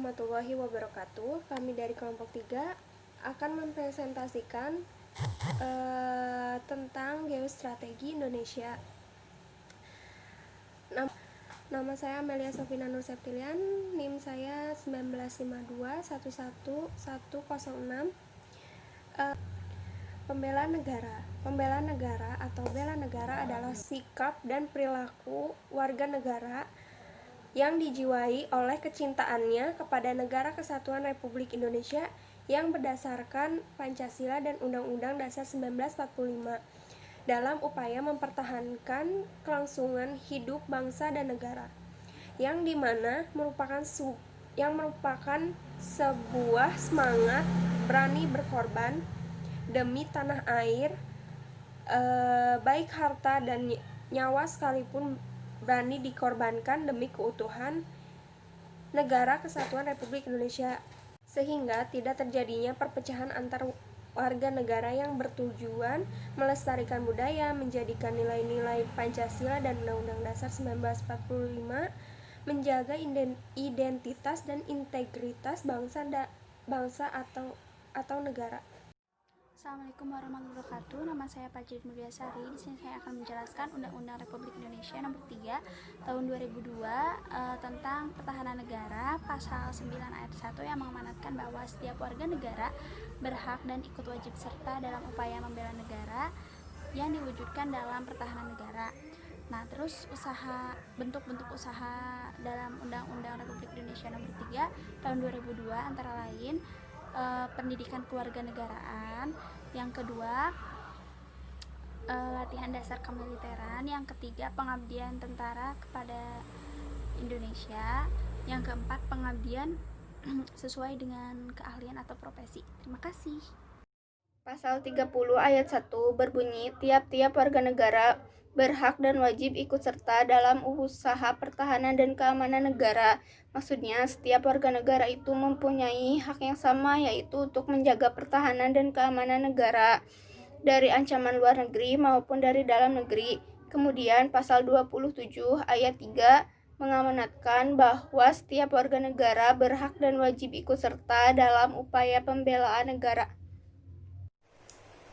warahmatullahi wabarakatuh. Kami dari kelompok 3 akan mempresentasikan tentang geostrategi Indonesia. Nama saya Amelia Sofina Nur Septilian, NIM saya 1952111106. Pembela negara. Pembela negara atau bela negara adalah sikap dan perilaku warga negara yang dijiwai oleh kecintaannya kepada Negara Kesatuan Republik Indonesia yang berdasarkan Pancasila dan Undang-Undang Dasar 1945 dalam upaya mempertahankan kelangsungan hidup bangsa dan negara, yang dimana merupakan sebuah semangat berani berkorban demi tanah air, baik harta dan nyawa sekalipun berani dikorbankan demi keutuhan Negara Kesatuan Republik Indonesia, sehingga tidak terjadinya perpecahan antar warga negara yang bertujuan melestarikan budaya, menjadikan nilai-nilai Pancasila dan Undang-Undang Dasar 1945, menjaga identitas dan integritas bangsa atau negara. Assalamualaikum warahmatullahi wabarakatuh. Nama saya Pajit Mulyasari. Di sini saya akan menjelaskan Undang-Undang Republik Indonesia Nomor 3 Tahun 2002 tentang pertahanan negara, pasal 9 ayat 1 yang mengamanatkan bahwa setiap warga negara berhak dan ikut wajib serta dalam upaya membela negara yang diwujudkan dalam pertahanan negara. Nah, terus bentuk-bentuk usaha dalam Undang-Undang Republik Indonesia Nomor 3 Tahun 2002 antara lain pendidikan kewarganegaraan, yang kedua latihan dasar kemiliteran, yang ketiga pengabdian tentara kepada Indonesia, yang keempat pengabdian sesuai dengan keahlian atau profesi. Terima kasih. Pasal 30 ayat 1 berbunyi, tiap-tiap warga negara berhak dan wajib ikut serta dalam usaha pertahanan dan keamanan negara. Maksudnya, setiap warga negara itu mempunyai hak yang sama, yaitu untuk menjaga pertahanan dan keamanan negara dari ancaman luar negeri maupun dari dalam negeri. Kemudian, pasal 27 ayat 3 mengamanatkan bahwa setiap warga negara berhak dan wajib ikut serta dalam upaya pembelaan negara.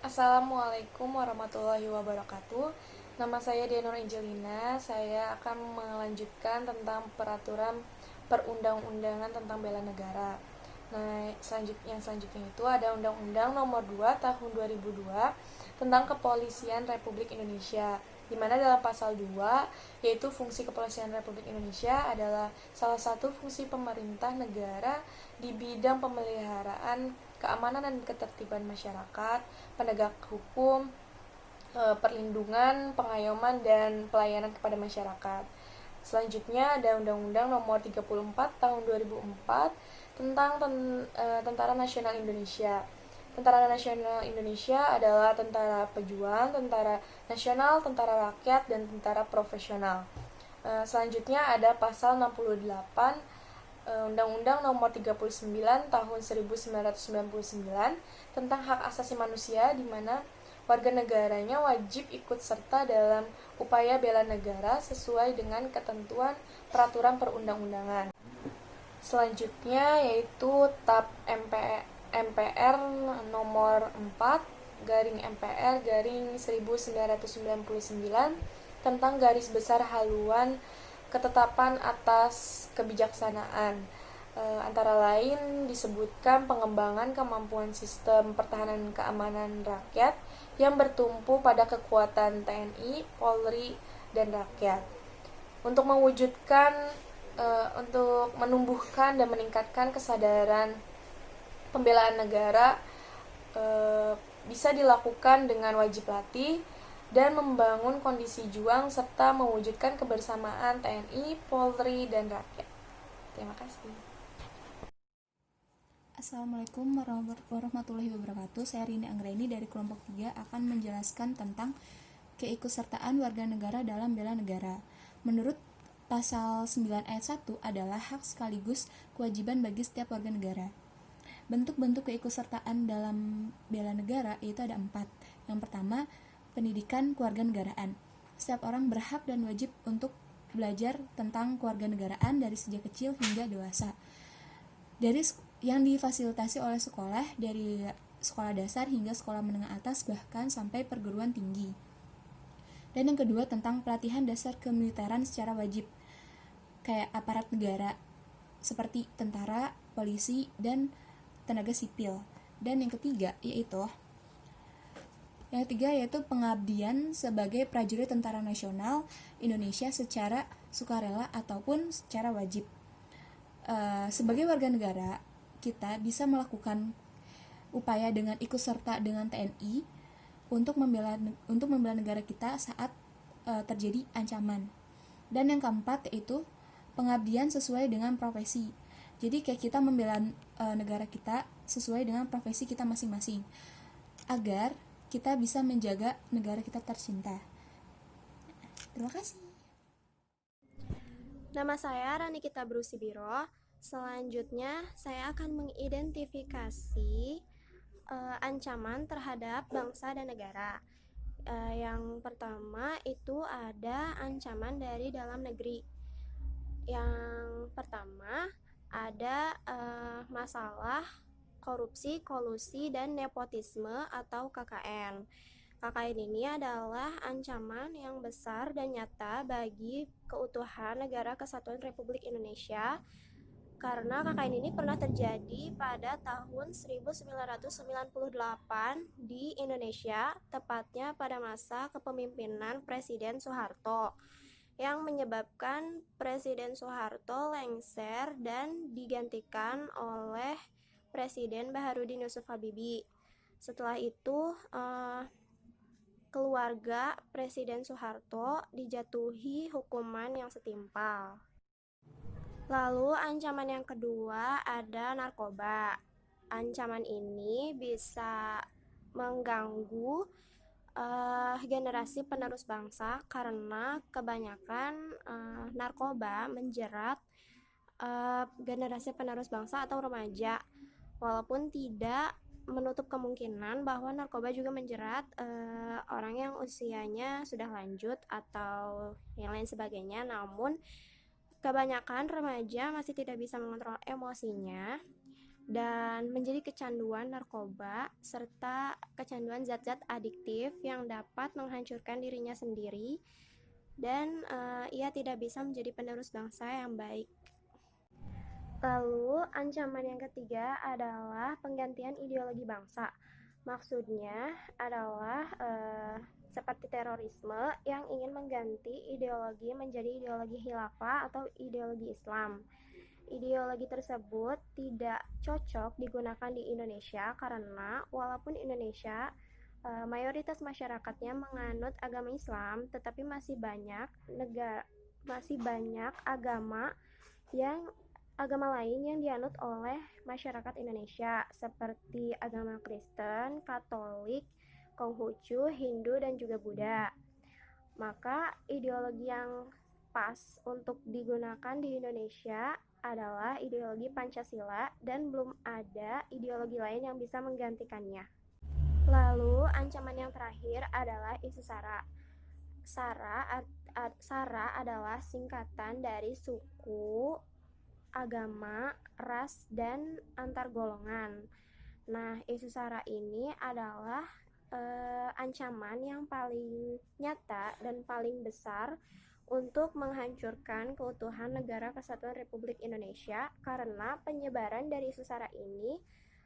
Assalamualaikum warahmatullahi wabarakatuh. Nama saya Dianur Angelina. Saya akan melanjutkan tentang peraturan perundang-undangan tentang bela negara. Nah, selanjutnya itu ada Undang-Undang Nomor 2 Tahun 2002 tentang Kepolisian Republik Indonesia, di mana dalam pasal 2, yaitu fungsi Kepolisian Republik Indonesia adalah salah satu fungsi pemerintah negara di bidang pemeliharaan keamanan dan ketertiban masyarakat, penegak hukum, perlindungan, pengayoman, dan pelayanan kepada masyarakat. Selanjutnya ada Undang-Undang Nomor 34 Tahun 2004 tentang Tentara Nasional Indonesia. Tentara Nasional Indonesia adalah tentara pejuang, tentara nasional, tentara rakyat, dan tentara profesional. Selanjutnya ada pasal 68 Undang-Undang Nomor 39 Tahun 1999 tentang hak asasi manusia, di mana warga negaranya wajib ikut serta dalam upaya bela negara sesuai dengan ketentuan peraturan perundang-undangan. Selanjutnya yaitu TAP MPR nomor 4/MPR/1999 tentang garis besar haluan ketetapan atas kebijaksanaan. Antara lain disebutkan pengembangan kemampuan sistem pertahanan keamanan rakyat yang bertumpu pada kekuatan TNI, Polri, dan rakyat. Untuk menumbuhkan dan meningkatkan kesadaran pembelaan negara bisa dilakukan dengan wajib latih dan membangun kondisi juang serta mewujudkan kebersamaan TNI, Polri, dan rakyat. Terima kasih. Assalamualaikum warahmatullahi wabarakatuh. Saya Rini Anggraini dari kelompok 3 akan menjelaskan tentang keikutsertaan warga negara dalam bela negara. Menurut pasal 9 ayat 1 adalah hak sekaligus kewajiban bagi setiap warga negara. Bentuk-bentuk keikutsertaan dalam bela negara yaitu ada 4. Yang pertama, pendidikan kewarganegaraan. Setiap orang berhak dan wajib untuk belajar tentang kewarganegaraan dari sejak kecil hingga dewasa. yang difasilitasi oleh sekolah dari sekolah dasar hingga sekolah menengah atas bahkan sampai perguruan tinggi. Dan yang kedua tentang pelatihan dasar kemiliteran secara wajib kayak aparat negara seperti tentara, polisi, dan tenaga sipil. Dan yang ketiga yaitu pengabdian sebagai prajurit Tentara Nasional Indonesia secara sukarela ataupun secara wajib. Sebagai warga negara, kita bisa melakukan upaya dengan ikut serta dengan TNI untuk membela negara kita saat terjadi ancaman. Dan yang keempat yaitu pengabdian sesuai dengan profesi. Jadi kayak kita membela negara kita sesuai dengan profesi kita masing-masing agar kita bisa menjaga negara kita tercinta. Terima kasih. Nama saya Ranikita Brusibiro. Selanjutnya, saya akan mengidentifikasi ancaman terhadap bangsa dan negara. Yang pertama itu ada ancaman dari dalam negeri. Yang pertama ada masalah korupsi, kolusi, dan nepotisme atau KKN. KKN ini adalah ancaman yang besar dan nyata bagi keutuhan Negara Kesatuan Republik Indonesia karena KKN ini pernah terjadi pada tahun 1998 di Indonesia, tepatnya pada masa kepemimpinan Presiden Soeharto, yang menyebabkan Presiden Soeharto lengser dan digantikan oleh Presiden Baharudin Yusuf Habibie. Setelah itu, keluarga Presiden Soeharto dijatuhi hukuman yang setimpal. Lalu ancaman yang kedua ada narkoba. Ancaman ini bisa mengganggu generasi penerus bangsa karena kebanyakan narkoba menjerat generasi penerus bangsa atau remaja, walaupun tidak menutup kemungkinan bahwa narkoba juga menjerat orang yang usianya sudah lanjut atau yang lain sebagainya, namun kebanyakan remaja masih tidak bisa mengontrol emosinya dan menjadi kecanduan narkoba serta kecanduan zat-zat adiktif yang dapat menghancurkan dirinya sendiri dan ia tidak bisa menjadi penerus bangsa yang baik. Lalu ancaman yang ketiga adalah penggantian ideologi bangsa. Maksudnya adalah seperti terorisme yang ingin mengganti ideologi menjadi ideologi khilafah atau ideologi Islam. Ideologi tersebut tidak cocok digunakan di Indonesia karena walaupun Indonesia mayoritas masyarakatnya menganut agama Islam, tetapi masih banyak agama lain yang dianut oleh masyarakat Indonesia seperti agama Kristen, Katolik, Konghucu, Hindu, dan juga Buddha. Maka ideologi yang pas untuk digunakan di Indonesia adalah ideologi Pancasila dan belum ada ideologi lain yang bisa menggantikannya. Lalu ancaman yang terakhir adalah isu SARA. SARA adalah singkatan dari suku, agama, ras, dan antar golongan. Nah, isu SARA ini adalah ancaman yang paling nyata dan paling besar untuk menghancurkan keutuhan Negara Kesatuan Republik Indonesia karena penyebaran dari isu SARA ini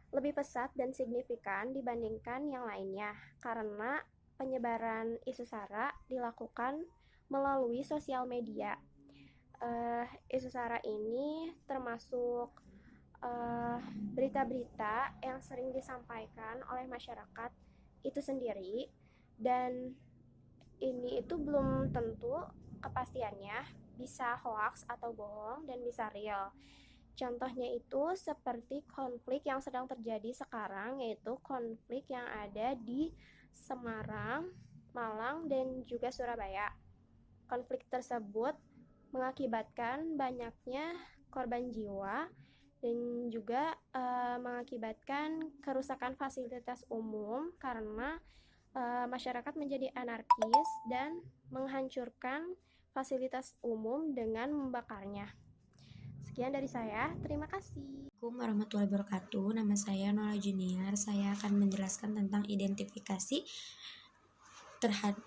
lebih pesat dan signifikan dibandingkan yang lainnya karena penyebaran isu SARA dilakukan melalui sosial media. Isu SARA ini termasuk berita-berita yang sering disampaikan oleh masyarakat itu sendiri dan ini itu belum tentu kepastiannya, bisa hoax atau bohong dan bisa real. Contohnya itu seperti konflik yang sedang terjadi sekarang, yaitu konflik yang ada di Semarang, Malang, dan juga Surabaya. Konflik tersebut mengakibatkan banyaknya korban jiwa dan juga mengakibatkan kerusakan fasilitas umum karena masyarakat menjadi anarkis dan menghancurkan fasilitas umum dengan membakarnya. Sekian dari saya, terima kasih. Assalamualaikum warahmatullahi wabarakatuh. Nama saya Nola Junior. Saya akan menjelaskan tentang identifikasi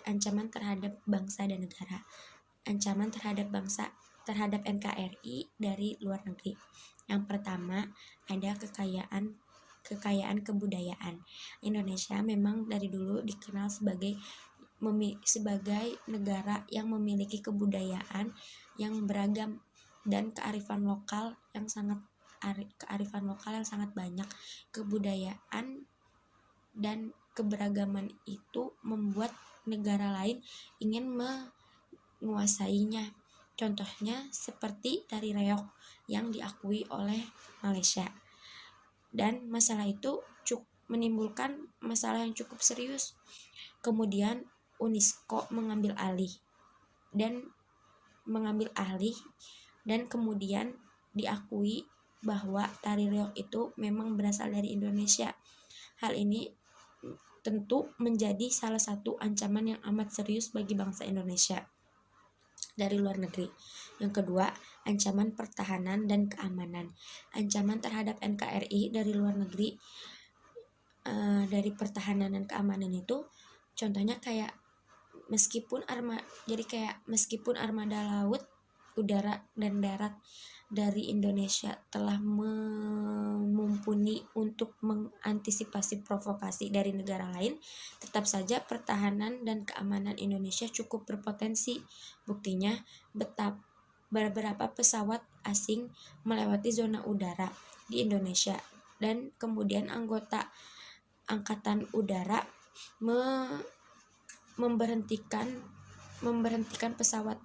ancaman terhadap bangsa dan negara. Ancaman terhadap NKRI dari luar negeri. Yang pertama, ada kekayaan kebudayaan. Indonesia memang dari dulu dikenal sebagai negara yang memiliki kebudayaan yang beragam dan kearifan lokal yang sangat banyak. Kebudayaan dan keberagaman itu membuat negara lain ingin menguasainya. Contohnya seperti tari reog yang diakui oleh Malaysia. Dan masalah itu menimbulkan masalah yang cukup serius. Kemudian UNESCO mengambil alih dan kemudian diakui bahwa tari reog itu memang berasal dari Indonesia. Hal ini tentu menjadi salah satu ancaman yang amat serius bagi bangsa Indonesia dari luar negeri. Yang kedua, ancaman pertahanan dan keamanan. Ancaman terhadap NKRI dari luar negeri, dari pertahanan dan keamanan itu contohnya kayak meskipun armada laut, udara dan darat dari Indonesia telah mumpuni untuk mengantisipasi provokasi dari negara lain, tetap saja pertahanan dan keamanan Indonesia cukup berpotensi. Buktinya, beberapa pesawat asing melewati zona udara di Indonesia dan kemudian anggota Angkatan Udara memberhentikan pesawat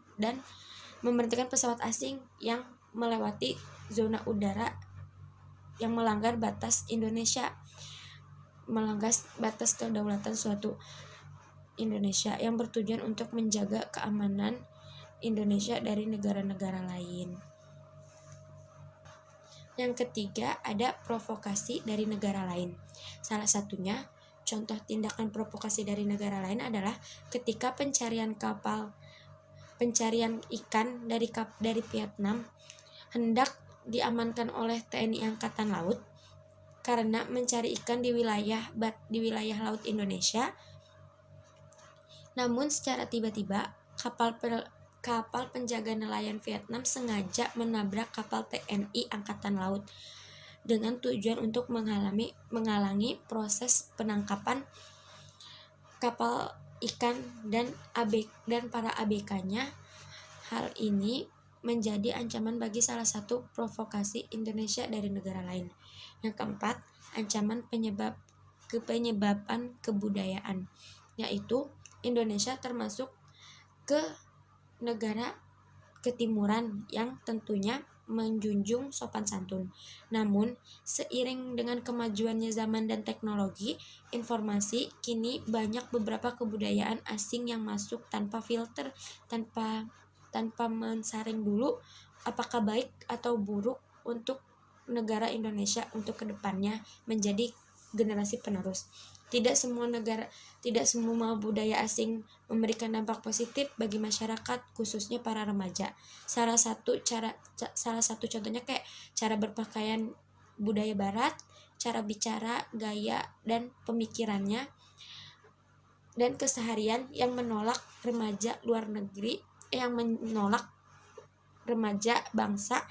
asing yang melewati zona udara yang melanggar batas Indonesia, melanggar batas kedaulatan suatu Indonesia yang bertujuan untuk menjaga keamanan Indonesia dari negara-negara lain. Yang ketiga, ada provokasi dari negara lain. Salah satunya, contoh tindakan provokasi dari negara lain adalah ketika pencarian ikan dari Vietnam hendak diamankan oleh TNI Angkatan Laut karena mencari ikan di wilayah laut Indonesia. Namun secara tiba-tiba kapal penjaga nelayan Vietnam sengaja menabrak kapal TNI Angkatan Laut dengan tujuan untuk menghalangi proses penangkapan kapal ikan dan para ABK-nya. Hal ini menjadi ancaman bagi salah satu provokasi Indonesia dari negara lain. Yang keempat, ancaman penyebaban kebudayaan, yaitu Indonesia termasuk ke negara ketimuran yang tentunya menjunjung sopan santun. Namun, seiring dengan kemajuannya zaman dan teknologi informasi, kini banyak beberapa kebudayaan asing yang masuk tanpa filter, tanpa mensaring dulu apakah baik atau buruk untuk negara Indonesia untuk kedepannya menjadi generasi penerus. Tidak semua budaya asing memberikan dampak positif bagi masyarakat, khususnya para remaja. Salah satu contohnya kayak cara berpakaian budaya barat, cara bicara, gaya dan pemikirannya dan keseharian yang menolak remaja bangsa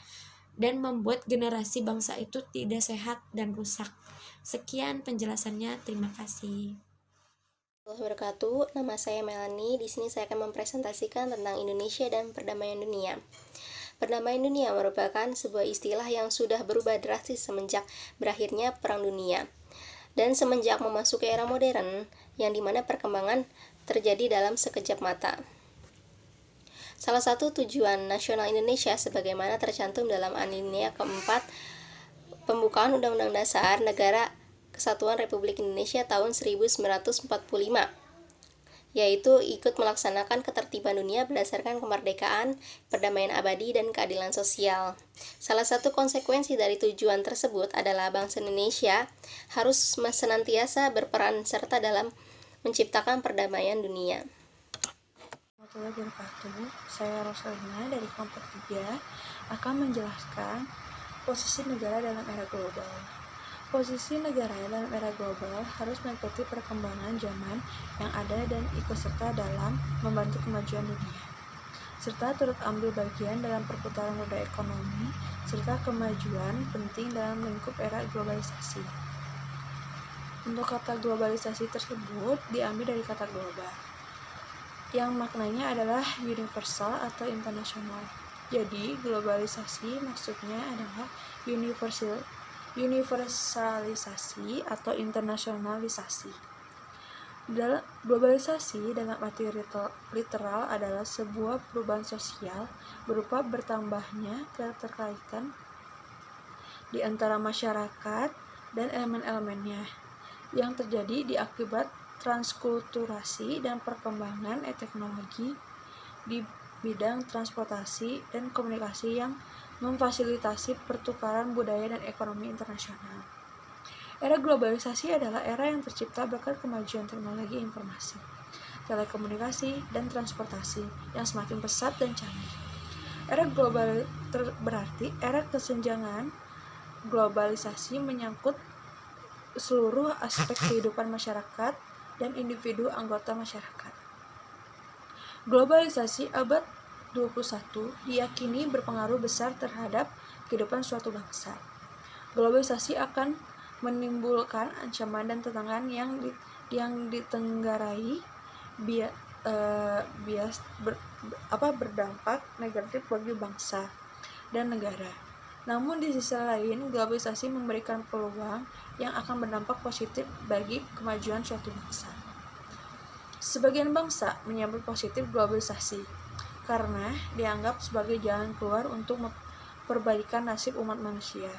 dan membuat generasi bangsa itu tidak sehat dan rusak. Sekian penjelasannya, terima kasih. Wabarakatuh. Nama saya Melanie. Di sini saya akan mempresentasikan tentang Indonesia dan perdamaian dunia. Perdamaian dunia merupakan sebuah istilah yang sudah berubah drastis semenjak berakhirnya Perang Dunia dan semenjak memasuki era modern yang dimana perkembangan terjadi dalam sekejap mata. Salah satu tujuan nasional Indonesia sebagaimana tercantum dalam alinea keempat Pembukaan Undang-Undang Dasar Negara Kesatuan Republik Indonesia tahun 1945, yaitu ikut melaksanakan ketertiban dunia berdasarkan kemerdekaan, perdamaian abadi, dan keadilan sosial. Salah satu konsekuensi dari tujuan tersebut adalah bangsa Indonesia harus senantiasa berperan serta dalam menciptakan perdamaian dunia. warahmatullahi wabarakatuh. Saya Rosalina dari kelompok 3 akan menjelaskan posisi negara dalam era global. Posisi negara dalam era global harus mengikuti perkembangan zaman yang ada dan ikut serta dalam membantu kemajuan dunia, serta turut ambil bagian dalam perputaran roda ekonomi serta kemajuan penting dalam lingkup era globalisasi. Untuk kata globalisasi tersebut diambil dari kata global, yang maknanya adalah universal atau internasional. Jadi, globalisasi maksudnya adalah universalisasi atau internasionalisasi. Globalisasi dalam arti literal adalah sebuah perubahan sosial berupa bertambahnya keterkaitan di antara masyarakat dan elemen-elemennya yang terjadi di akibat transkulturasi dan perkembangan teknologi di bidang transportasi dan komunikasi yang memfasilitasi pertukaran budaya dan ekonomi internasional. Era globalisasi adalah era yang tercipta berkat kemajuan teknologi informasi, telekomunikasi, dan transportasi yang semakin pesat dan canggih. Era global berarti era kesenjangan globalisasi menyangkut seluruh aspek kehidupan masyarakat dan individu anggota masyarakat. Globalisasi abad 21 diyakini berpengaruh besar terhadap kehidupan suatu bangsa. Globalisasi akan menimbulkan ancaman dan tantangan yang ditenggarai berdampak negatif bagi bangsa dan negara. Namun di sisi lain, globalisasi memberikan peluang yang akan berdampak positif bagi kemajuan suatu bangsa. Sebagian bangsa menyambut positif globalisasi karena dianggap sebagai jalan keluar untuk memperbaiki nasib umat manusia.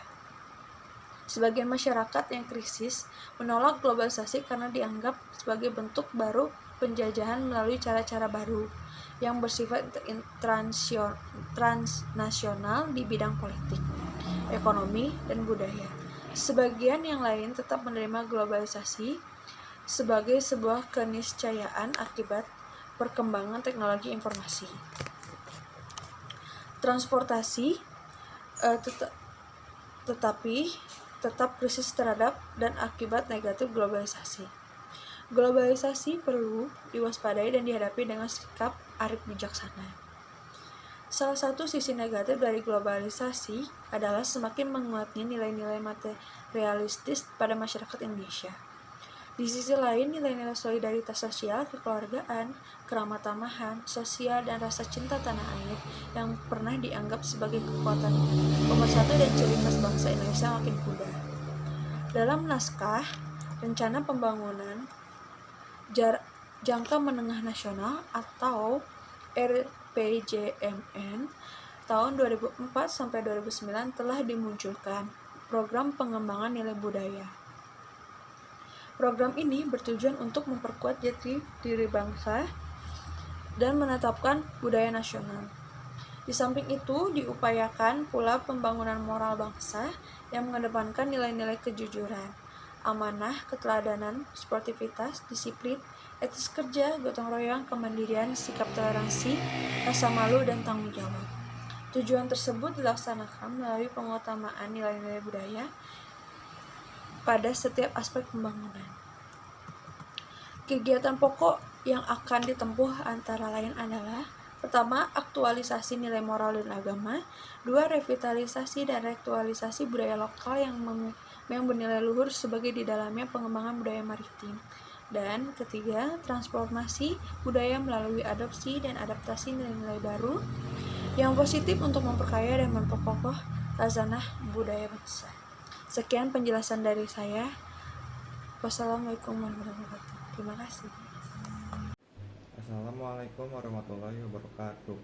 Sebagian masyarakat yang krisis menolak globalisasi karena dianggap sebagai bentuk baru penjajahan melalui cara-cara baru yang bersifat transnasional di bidang politik, ekonomi, dan budaya. Sebagian yang lain tetap menerima globalisasi sebagai sebuah keniscayaan akibat perkembangan teknologi informasi. Transportasi tetapi tetap krisis terhadap dan akibat negatif globalisasi. Globalisasi perlu diwaspadai dan dihadapi dengan sikap arif bijaksana. Salah satu sisi negatif dari globalisasi adalah semakin menguatnya nilai-nilai materialistis pada masyarakat Indonesia. Di sisi lain, nilai-nilai solidaritas sosial, kekeluargaan, keramatamahan, sosial, dan rasa cinta tanah air yang pernah dianggap sebagai kekuatan pemersatu dan ciri khas bangsa Indonesia makin pudar. Dalam naskah Rencana Pembangunan Jangka Menengah Nasional atau RPJMN tahun 2004-2009 telah dimunculkan program pengembangan nilai budaya. Program ini bertujuan untuk memperkuat jati diri bangsa dan menetapkan budaya nasional. Di samping itu, diupayakan pula pembangunan moral bangsa yang mengedepankan nilai-nilai kejujuran, amanah, keteladanan, sportivitas, disiplin, etis kerja, gotong royong, kemandirian, sikap toleransi, rasa malu, dan tanggung jawab. Tujuan tersebut dilaksanakan melalui pengutamaan nilai-nilai budaya pada setiap aspek pembangunan. Kegiatan pokok yang akan ditempuh antara lain adalah: pertama, aktualisasi nilai moral dan agama; dua, revitalisasi dan reaktualisasi budaya lokal yang bernilai luhur sebagai di dalamnya pengembangan budaya maritim; dan ketiga, transformasi budaya melalui adopsi dan adaptasi nilai-nilai baru yang positif untuk memperkaya dan memperkokoh khazanah budaya bangsa. Sekian penjelasan dari saya. Wassalamualaikum warahmatullahi wabarakatuh. Terima kasih. Assalamualaikum warahmatullahi wabarakatuh.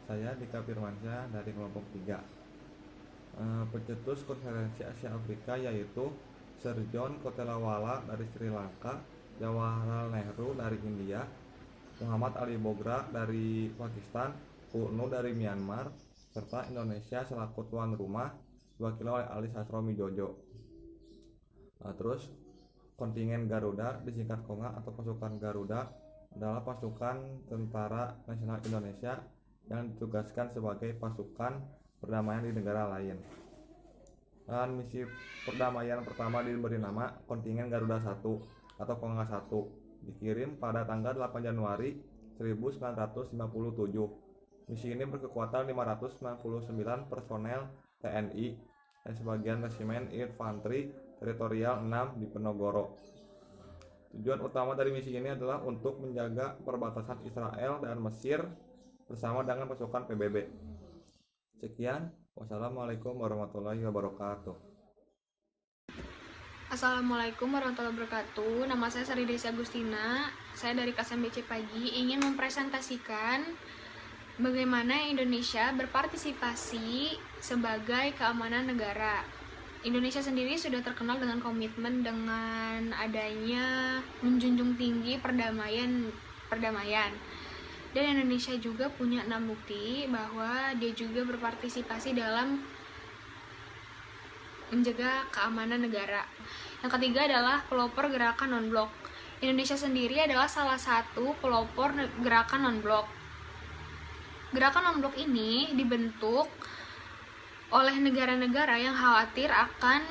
Saya Dika Firmansyah dari kelompok 3. Pencetus Konferensi Asia Afrika yaitu Sir John Kotelawala dari Sri Lanka, Jawaharlal Nehru dari India, Muhammad Ali Bogra dari Pakistan, UNU dari Myanmar, serta Indonesia selaku tuan rumah diwakili oleh Ali Sastromi Jojo. Terus kontingen Garuda disingkat KONGA atau pasukan Garuda adalah pasukan Tentara Nasional Indonesia yang ditugaskan sebagai pasukan perdamaian di negara lain. Dan misi perdamaian pertama diberi nama Kontingen Garuda 1 atau Kongga 1, dikirim pada tanggal 8 Januari 1957. Misi ini berkekuatan 599 personel TNI dan sebagian resimen infanteri teritorial 6 di Penogoro. Tujuan utama dari misi ini adalah untuk menjaga perbatasan Israel dan Mesir bersama dengan pasukan PBB. Sekian, wassalamualaikum warahmatullahi wabarakatuh. Assalamualaikum warahmatullahi wabarakatuh. Nama saya Sari Desi Agustina. Saya dari KSMBC Pagi ingin mempresentasikan bagaimana Indonesia berpartisipasi sebagai keamanan negara. Indonesia sendiri sudah terkenal dengan komitmen dengan adanya menjunjung tinggi perdamaian. Dan Indonesia juga punya 6 bukti bahwa dia juga berpartisipasi dalam menjaga keamanan negara. Yang ketiga adalah pelopor gerakan non-blok. Indonesia sendiri adalah salah satu pelopor gerakan non-blok. Gerakan non-blok ini dibentuk oleh negara-negara yang khawatir akan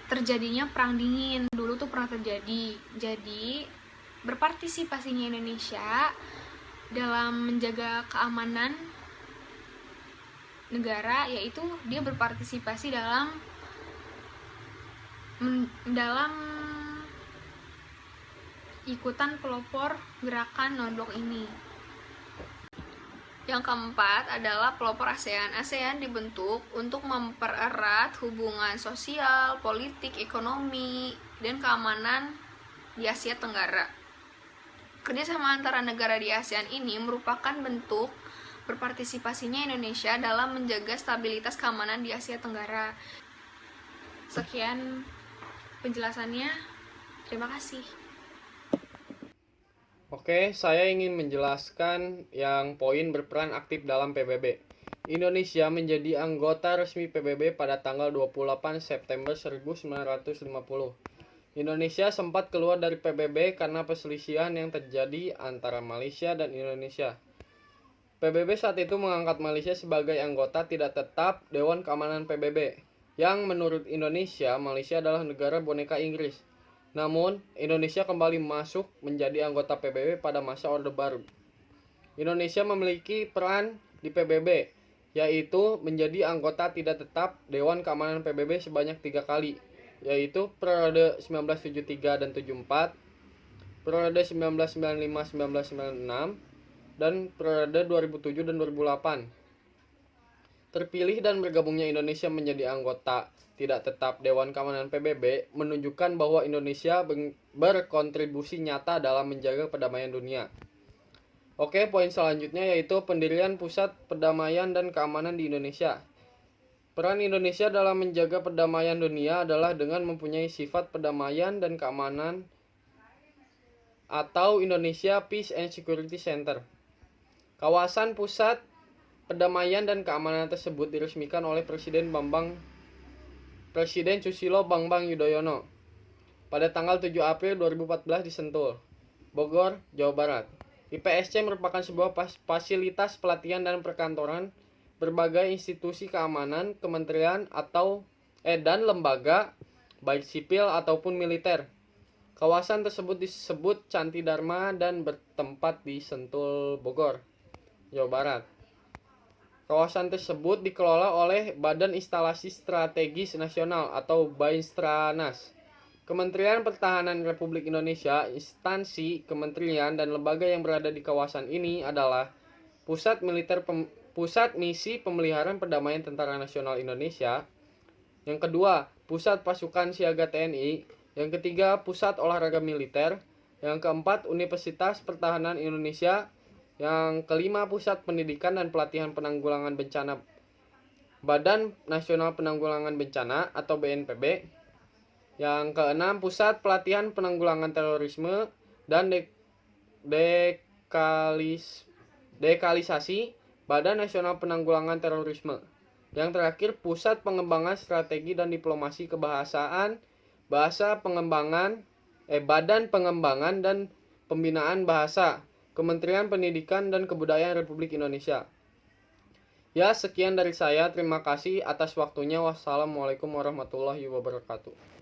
terjadinya perang dingin. Dulu tuh pernah terjadi. Jadi, berpartisipasinya Indonesia dalam menjaga keamanan negara, yaitu dia berpartisipasi dalam ikutan pelopor gerakan non-blok ini. Yang keempat adalah pelopor ASEAN. ASEAN dibentuk untuk mempererat hubungan sosial, politik, ekonomi, dan keamanan di Asia Tenggara. Kerjasama antara negara di ASEAN ini merupakan bentuk berpartisipasinya Indonesia dalam menjaga stabilitas keamanan di Asia Tenggara. Sekian penjelasannya. Terima kasih. Oke, saya ingin menjelaskan yang poin berperan aktif dalam PBB. Indonesia menjadi anggota resmi PBB pada tanggal 28 September 1950. Indonesia sempat keluar dari PBB karena perselisihan yang terjadi antara Malaysia dan Indonesia. PBB saat itu mengangkat Malaysia sebagai anggota tidak tetap Dewan Keamanan PBB, yang menurut Indonesia, Malaysia adalah negara boneka Inggris. Namun, Indonesia kembali masuk menjadi anggota PBB pada masa Orde Baru. Indonesia memiliki peran di PBB, yaitu menjadi anggota tidak tetap Dewan Keamanan PBB sebanyak 3 kali, yaitu periode 1973 dan 74, periode 1995-1996, dan periode 2007 dan 2008. Terpilih dan bergabungnya Indonesia menjadi anggota tidak tetap Dewan Keamanan PBB menunjukkan bahwa Indonesia berkontribusi nyata dalam menjaga perdamaian dunia. Oke, poin selanjutnya yaitu pendirian Pusat Perdamaian dan Keamanan di Indonesia. Peran Indonesia dalam menjaga perdamaian dunia adalah dengan mempunyai sifat perdamaian dan keamanan atau Indonesia Peace and Security Center. Kawasan Pusat Perdamaian dan Keamanan tersebut diresmikan oleh Presiden Susilo Bambang Yudhoyono pada tanggal 7 April 2014 di Sentul, Bogor, Jawa Barat. IPSC merupakan sebuah fasilitas pelatihan dan perkantoran berbagai institusi keamanan, kementerian dan lembaga, baik sipil ataupun militer. Kawasan tersebut disebut Canti Dharma dan bertempat di Sentul, Bogor, Jawa Barat. Kawasan tersebut dikelola oleh Badan Instalasi Strategis Nasional atau Bainstranas. Kementerian Pertahanan Republik Indonesia, instansi, kementerian, dan lembaga yang berada di kawasan ini adalah Pusat Misi Pemeliharaan Perdamaian Tentara Nasional Indonesia. Yang kedua, Pusat Pasukan Siaga TNI. Yang ketiga, Pusat Olahraga Militer. Yang keempat, Universitas Pertahanan Indonesia. Yang kelima, Pusat Pendidikan dan Pelatihan Penanggulangan Bencana Badan Nasional Penanggulangan Bencana atau BNPB. Yang keenam, Pusat Pelatihan Penanggulangan Terorisme dan Dekalisasi Badan Nasional Penanggulangan Terorisme. Yang terakhir, Pusat Pengembangan Strategi dan Diplomasi Kebahasaan, Badan Pengembangan dan Pembinaan Bahasa, Kementerian Pendidikan dan Kebudayaan Republik Indonesia. Ya, sekian dari saya. Terima kasih atas waktunya. Wassalamualaikum warahmatullahi wabarakatuh.